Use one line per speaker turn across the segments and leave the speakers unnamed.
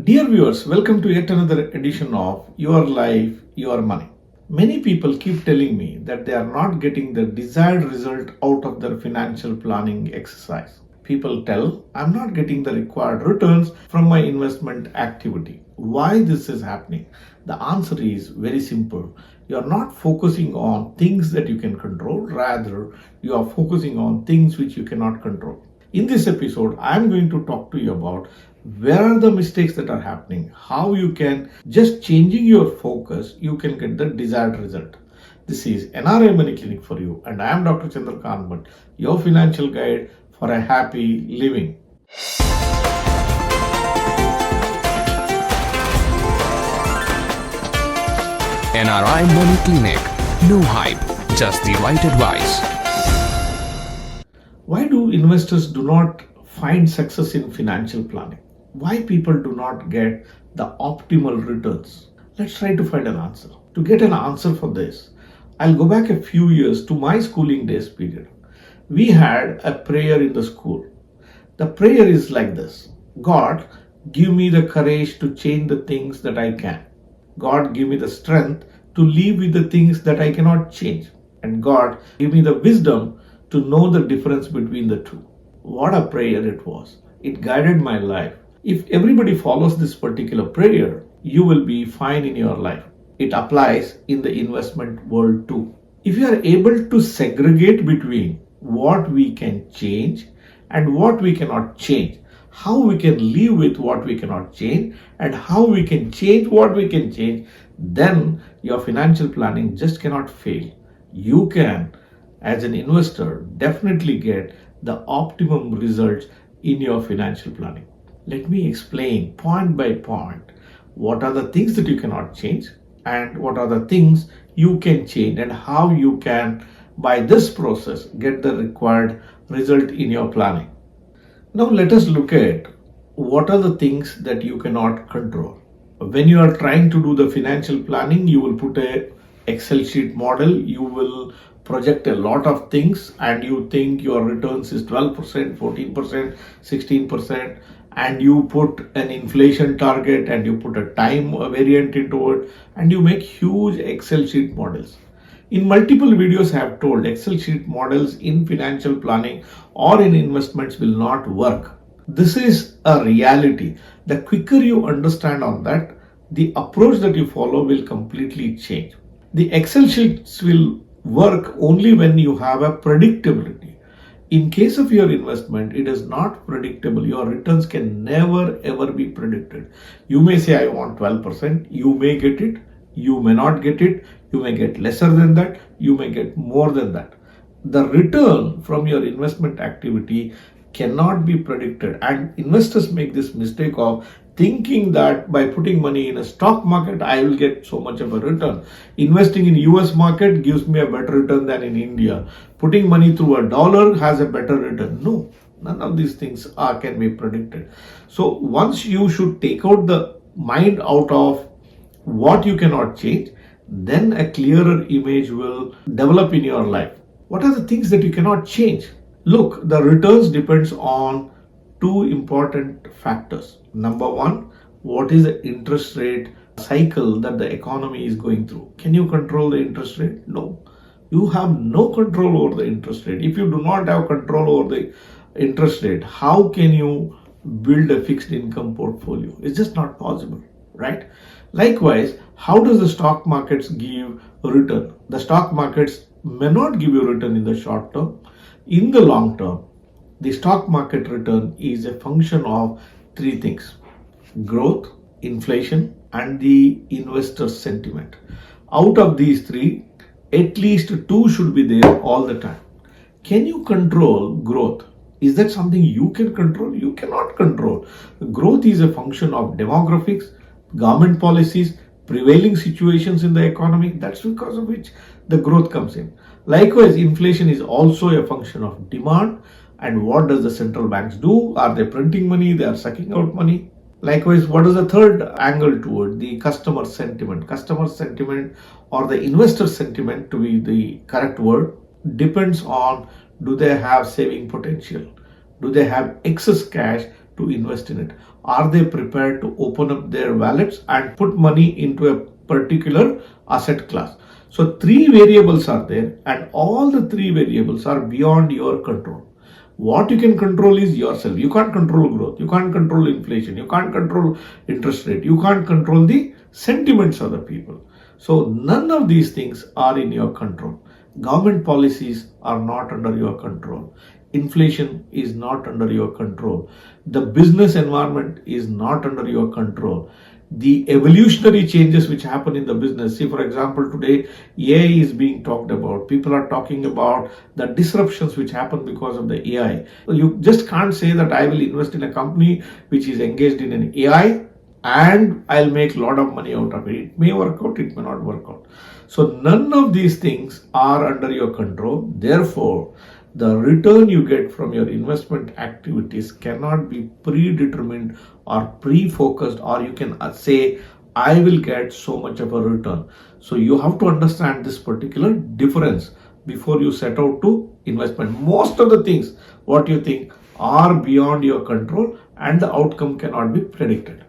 Dear viewers, welcome to yet another edition of Your Life, Your Money. Many people keep telling me that they are not getting the desired result out of their financial planning exercise. People tell, I'm not getting the required returns from my investment activity. Why this is happening? The answer is very simple. You are not focusing on things that you can control, rather, you are focusing on things which you cannot control. In this episode, I am going to talk to you about where are the mistakes that are happening, how you can, just changing your focus, you can get the desired result. This is NRI Money Clinic for you, and I am Dr. Chandrakant Bhatt, your financial guide for a happy living.
NRI Money Clinic. No hype, just the right advice.
Why do investors do not find success in financial planning? Why people do not get the optimal returns? Let's try to find an answer. To get an answer for this, I'll go back a few years to my schooling days period. We had a prayer in the school. The prayer is like this: God, give me the courage to change the things that I can. God, give me the strength to live with the things that I cannot change. And God, give me the wisdom to know the difference between the two. What a prayer it was. It guided my life. If everybody follows this particular prayer, you will be fine in your life. It applies in the investment world too. If you are able to segregate between what we can change and what we cannot change, how we can live with what we cannot change and how we can change what we can change, then your financial planning just cannot fail. You can, as an investor, definitely get the optimum results in your financial planning. Let me explain point by point what are the things that you cannot change and what are the things you can change and how you can, by this process, get the required result in your planning. Now let us look at what are the things that you cannot control. When you are trying to do the financial planning, you will put a Excel sheet model, you will project a lot of things, and you think your returns is 12%, 14%, 16%, and you put an inflation target and you put a time variant into it, and you make huge Excel sheet models. In multiple videos I have told Excel sheet models in financial planning or in investments will not work. This is a reality. The quicker you understand on that, the approach that you follow will completely change. The Excel sheets will work only when you have a predictability. In case of your investment, it is not predictable. Your returns can never ever be predicted. You may say, I want 12%. You may get it. You may not get it. You may get lesser than that. You may get more than that. The return from your investment activity cannot be predicted. And investors make this mistake of thinking that by putting money in a stock market, I will get so much of a return. Investing in US market gives me a better return than in India. Putting money through a dollar has a better return. No, none of these things can be predicted. So once you should take out the mind out of what you cannot change, then a clearer image will develop in your life. What are the things that you cannot change? Look, the returns depends on two important factors. Number one, what is the interest rate cycle that the economy is going through? Can you control the interest rate? No. You have no control over the interest rate. If you do not have control over the interest rate, how can you build a fixed income portfolio? It's just not possible, right? Likewise, how does the stock markets give a return? The stock markets may not give you a return in the short term. In the long term, the stock market return is a function of three things: growth, inflation, and the investor sentiment. Out of these three, at least two should be there all the time. Can you control growth? Is that something you can control? You cannot control. Growth is a function of demographics, government policies, prevailing situations in the economy. That's because of which the growth comes in. Likewise, inflation is also a function of demand. And what does the central banks do? Are they printing money? They are sucking out money. Likewise, what is the third angle to it? The customer sentiment. Customer sentiment, or the investor sentiment to be the correct word, depends on, do they have saving potential? Do they have excess cash to invest in it? Are they prepared to open up their wallets and put money into a particular asset class? So three variables are there, and all the three variables are beyond your control. What you can control is yourself. You can't control growth. You can't control inflation. You can't control interest rate. You can't control the sentiments of the people. So none of these things are in your control. Government policies are not under your control. Inflation is not under your control. The business environment is not under your control. The evolutionary changes which happen in the business. See, for example, today AI is being talked about. People are talking about the disruptions which happen because of the AI. You just can't say that I will invest in a company which is engaged in an AI and I'll make a lot of money out of it. It may work out, it may not work out. So none of these things are under your control. Therefore, the return you get from your investment activities cannot be predetermined or pre-focused, or you can say, I will get so much of a return. So you have to understand this particular difference before you set out to investment. Most of the things what you think are beyond your control and the outcome cannot be predicted.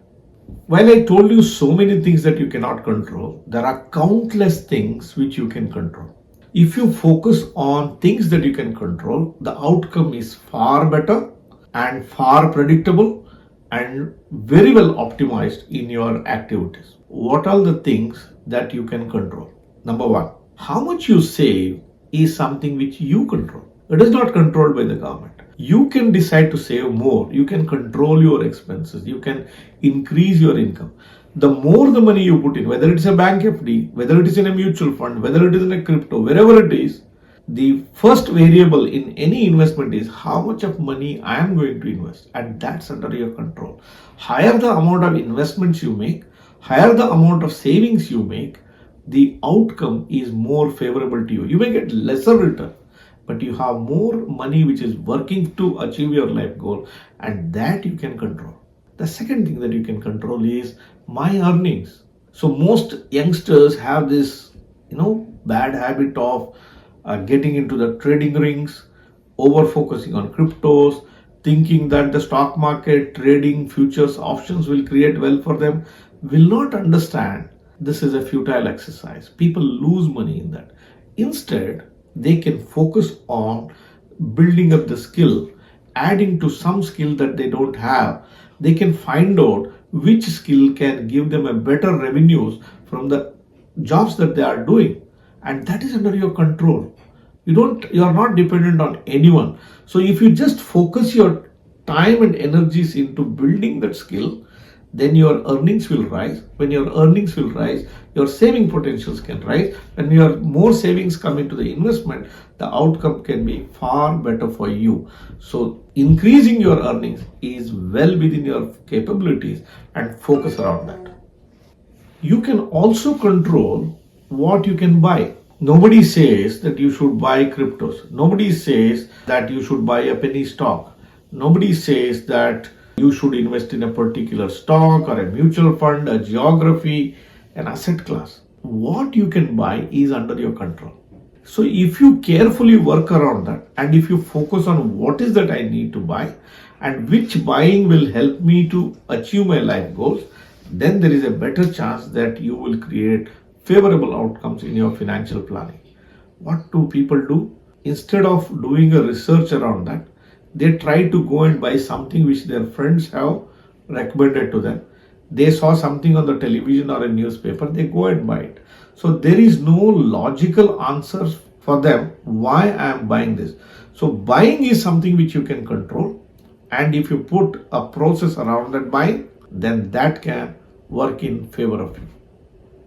While I told you so many things that you cannot control, there are countless things which you can control. If you focus on things that you can control, the outcome is far better and far predictable and very well optimized in your activities. What are the things that you can control? Number one, how much you save is something which you control. It is not controlled by the government. You can decide to save more. You can control your expenses. You can increase your income. The more the money you put in, whether it's a bank FD, whether it is in a mutual fund, whether it is in a crypto, wherever it is, the first variable in any investment is how much of money I am going to invest, and that's under your control. Higher the amount of investments you make, higher the amount of savings you make, the outcome is more favorable to you. You may get lesser return, but you have more money which is working to achieve your life goal, and that you can control. The second thing that you can control is my earnings. So most youngsters have this, bad habit of getting into the trading rings, over focusing on cryptos, thinking that the stock market, trading, futures, options will create wealth for them, will not understand this is a futile exercise. People lose money in that. Instead, they can focus on building up the skill, adding to some skill that they don't have. They can find out which skill can give them a better revenues from the jobs that they are doing, and that is under your control. You are not dependent on anyone. So if you just focus your time and energies into building that skill, then your earnings will rise. When your earnings will rise, your saving potentials can rise. When your more savings come into the investment, the outcome can be far better for you. So increasing your earnings is well within your capabilities, and focus around that. You can also control what you can buy. Nobody says that you should buy cryptos. Nobody says that you should buy a penny stock. Nobody says that you should invest in a particular stock or a mutual fund, a geography, an asset class. What you can buy is under your control. So if you carefully work around that, and if you focus on what is that I need to buy and which buying will help me to achieve my life goals, then there is a better chance that you will create favorable outcomes in your financial planning. What do people do? Instead of doing a research around that, they try to go and buy something which their friends have recommended to them. They saw something on the television or a newspaper, they go and buy it. So there is no logical answer for them why I am buying this. So buying is something which you can control, and if you put a process around that buying, then that can work in favor of you.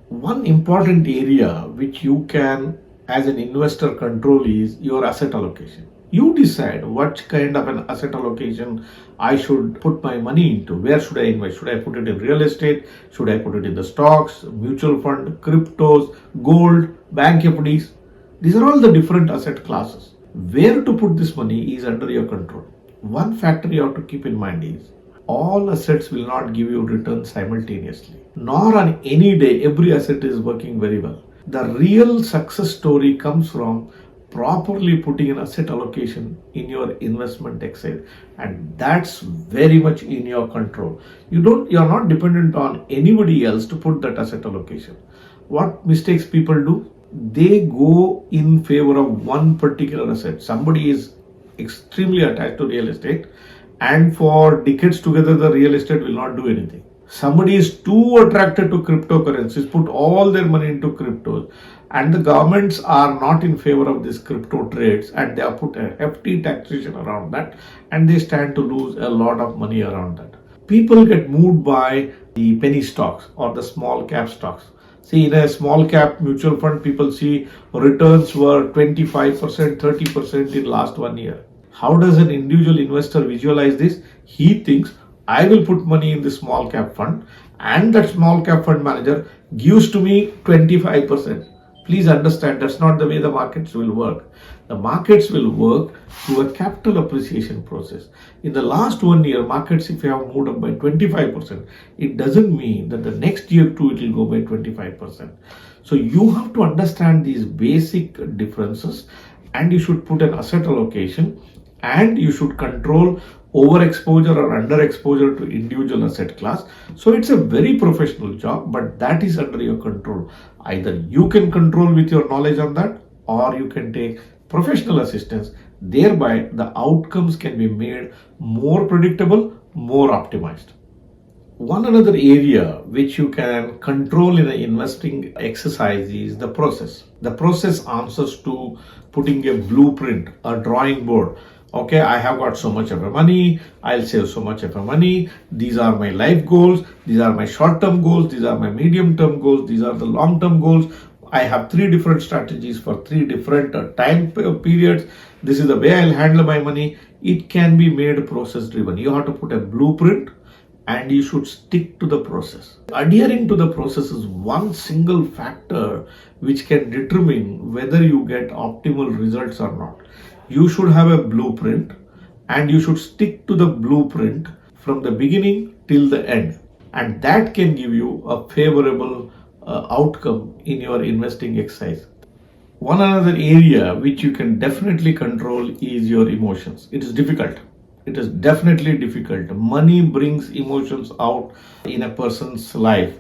One important area which you can as an investor control is your asset allocation. You decide what kind of an asset allocation I should put my money into. Where should I invest? Should I put it in real estate? Should I put it in the stocks, mutual fund, cryptos, gold, bank FDs? These are all the different asset classes. Where to put this money is under your control. One factor you have to keep in mind is all assets will not give you returns simultaneously. Nor on any day every asset is working very well. The real success story comes from properly putting an asset allocation in your investment exercise, and that's very much in your control. You're not dependent on anybody else to put that asset allocation. What mistakes people do? They go in favor of one particular asset. Somebody is extremely attached to real estate, and for decades together the real estate will not do anything. Somebody is too attracted to cryptocurrencies, put all their money into cryptos, and the governments are not in favor of these crypto trades, and they have put a hefty taxation around that, and they stand to lose a lot of money around that. People get moved by the penny stocks or the small cap stocks. See, in a small cap mutual fund, people see returns were 25%, 30% in last 1 year. How does an individual investor visualize this? He thinks, I will put money in the small cap fund, and that small cap fund manager gives to me 25%. Please understand, that's not the way the markets will work. The markets will work through a capital appreciation process. In the last 1 year, markets, if you have moved up by 25%, it doesn't mean that the next year too it will go by 25%. So you have to understand these basic differences, and you should put an asset allocation, and you should control overexposure or underexposure to individual asset class. So it's a very professional job, but that is under your control. Either you can control with your knowledge on that, or you can take professional assistance. Thereby the outcomes can be made more predictable, more optimized. One another area which you can control in an investing exercise is the process. The process answers to putting a blueprint, a drawing board. Okay, I have got so much of money, I'll save so much of money, these are my life goals, these are my short-term goals, these are my medium-term goals, these are the long-term goals. I have 3 different strategies for 3 different time periods. This is the way I'll handle my money. It can be made process-driven. You have to put a blueprint, and you should stick to the process. Adhering to the process is one single factor which can determine whether you get optimal results or not. You should have a blueprint, and you should stick to the blueprint from the beginning till the end, and that can give you a favorable outcome in your investing exercise. One another area which you can definitely control is your emotions. It is difficult. It is definitely difficult. Money brings emotions out in a person's life.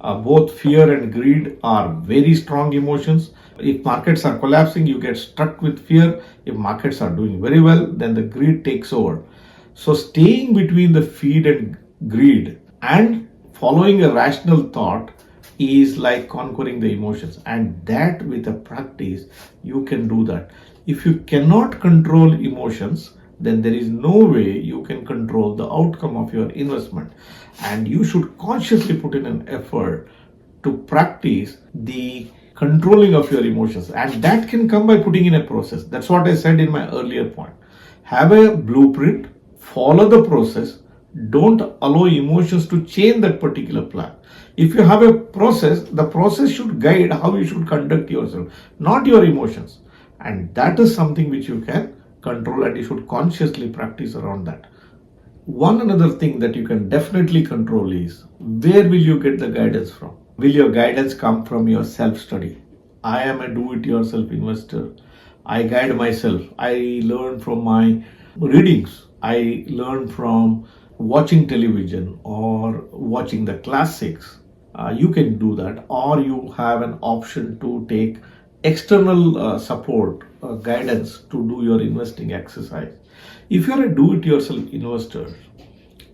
Both fear and greed are very strong emotions. If markets are collapsing, you get stuck with fear. If markets are doing very well, then the greed takes over. So staying between the fear and greed and following a rational thought is like conquering the emotions, and that with a practice you can do that. If you cannot control emotions, then there is no way you can control the outcome of your investment, and you should consciously put in an effort to practice the controlling of your emotions, and that can come by putting in a process. That's what I said in my earlier point. Have a blueprint, follow the process, don't allow emotions to change that particular plan. If you have a process, the process should guide how you should conduct yourself, not your emotions, and that is something which you can control, and you should consciously practice around that. One another thing that you can definitely control is where will you get the guidance from? Will your guidance come from your self-study? I am a do-it-yourself investor. I guide myself. I learn from my readings. I learn from watching television or watching the classics. You can do that, or you have an option to take external support, guidance to do your investing exercise. If you're a do-it-yourself investor,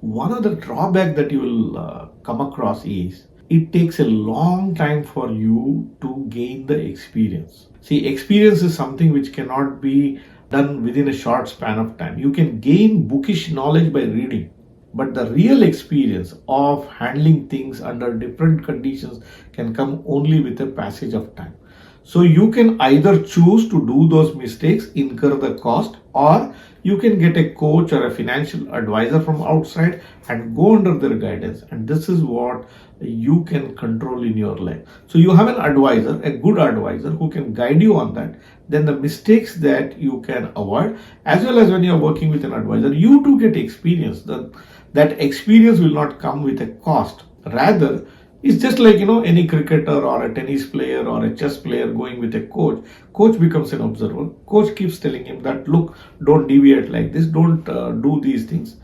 one of the drawback that you will come across is it takes a long time for you to gain the experience. See, experience is something which cannot be done within a short span of time. You can gain bookish knowledge by reading, but the real experience of handling things under different conditions can come only with a passage of time. So you can either choose to do those mistakes, incur the cost, or you can get a coach or a financial advisor from outside and go under their guidance. And this is what you can control in your life. So you have an advisor, a good advisor who can guide you on that. Then the mistakes that you can avoid, as well as when you're working with an advisor, you too get experience. That experience will not come with a cost. Rather, It's just like, any cricketer or a tennis player or a chess player going with a coach. Coach becomes an observer. Coach keeps telling him that, look, don't deviate like this, don't do these things.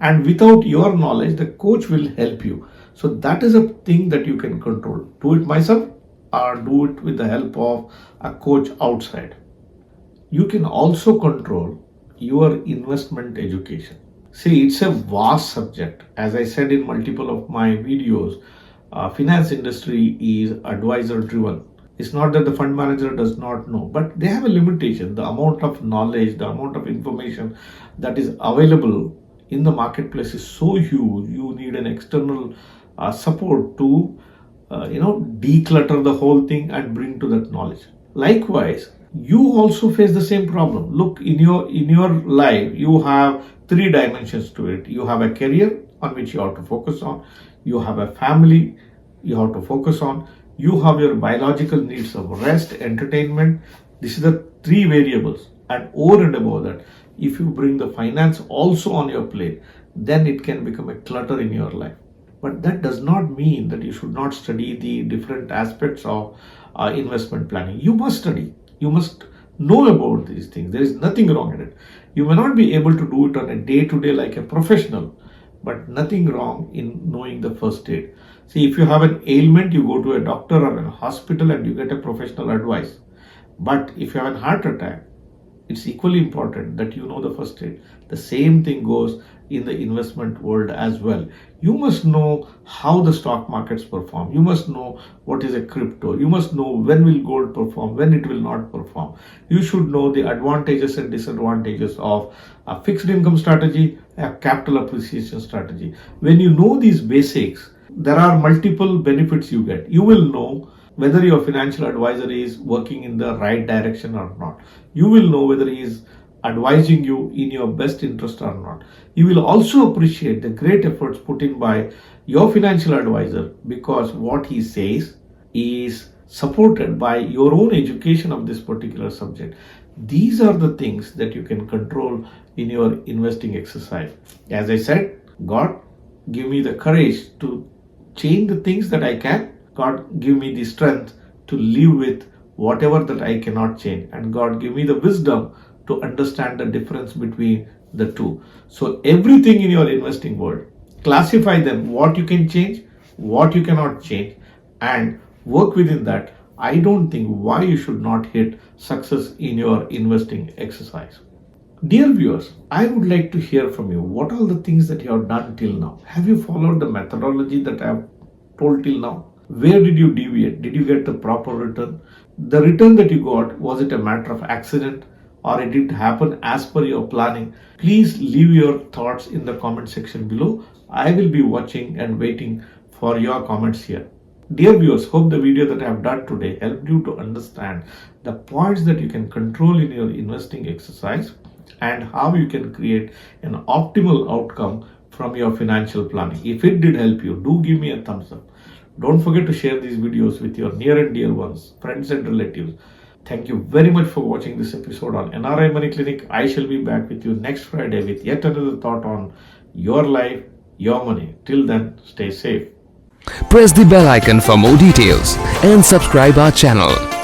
And without your knowledge, the coach will help you. So that is a thing that you can control. Do it myself or do it with the help of a coach outside. You can also control your investment education. See, it's a vast subject. As I said in multiple of my videos, finance industry is advisor driven. It's not that the fund manager does not know, but they have a limitation. The amount of knowledge, the amount of information that is available in the marketplace is so huge. You need an external support to, declutter the whole thing and bring to that knowledge. Likewise, you also face the same problem. Look, in your life, you have three dimensions to it. You have a career on which you have to focus on. You have a family you have to focus on. You have your biological needs of rest, entertainment. This is the three variables. And over and above that, if you bring the finance also on your plate, then it can become a clutter in your life. But that does not mean that you should not study the different aspects of investment planning. You must study. You must know about these things. There is nothing wrong in it. You may not be able to do it on a day-to-day like a professional, but nothing wrong in knowing the first aid. See, if you have an ailment, you go to a doctor or a hospital and you get a professional advice. But if you have a heart attack, it's equally important that you know the first aid. The same thing goes in the investment world as well. You must know how the stock markets perform. You must know what is a crypto. You must know when will gold perform, when it will not perform. You should know the advantages and disadvantages of a fixed income strategy, a capital appreciation strategy. When you know these basics, there are multiple benefits you get. You will know whether your financial advisor is working in the right direction or not. You will know whether he is advising you in your best interest or not. You will also appreciate the great efforts put in by your financial advisor because what he says is supported by your own education of this particular subject. These are the things that you can control in your investing exercise. As I said, God, give me the courage to change the things that I can. God, give me the strength to live with whatever that I cannot change. And God, give me the wisdom to understand the difference between the two. So everything in your investing world, classify them, what you can change, what you cannot change, and work within that. I don't think why you should not hit success in your investing exercise. Dear viewers, I would like to hear from you. What are the things that you have done till now? Have you followed the methodology that I have told till now? Where did you deviate? Did you get the proper return? The return that you got, was it a matter of accident or it did happen as per your planning? Please leave your thoughts in the comment section below. I will be watching and waiting for your comments here. Dear viewers, hope the video that I have done today helped you to understand the points that you can control in your investing exercise and how you can create an optimal outcome from your financial planning. If it did help you, do give me a thumbs up. Don't forget to share these videos with your near and dear ones, friends and relatives. Thank you very much for watching this episode on NRI Money Clinic. I shall be back with you next Friday with yet another thought on your life, your money. Till then, stay safe.
Press the bell icon for more details and subscribe our channel.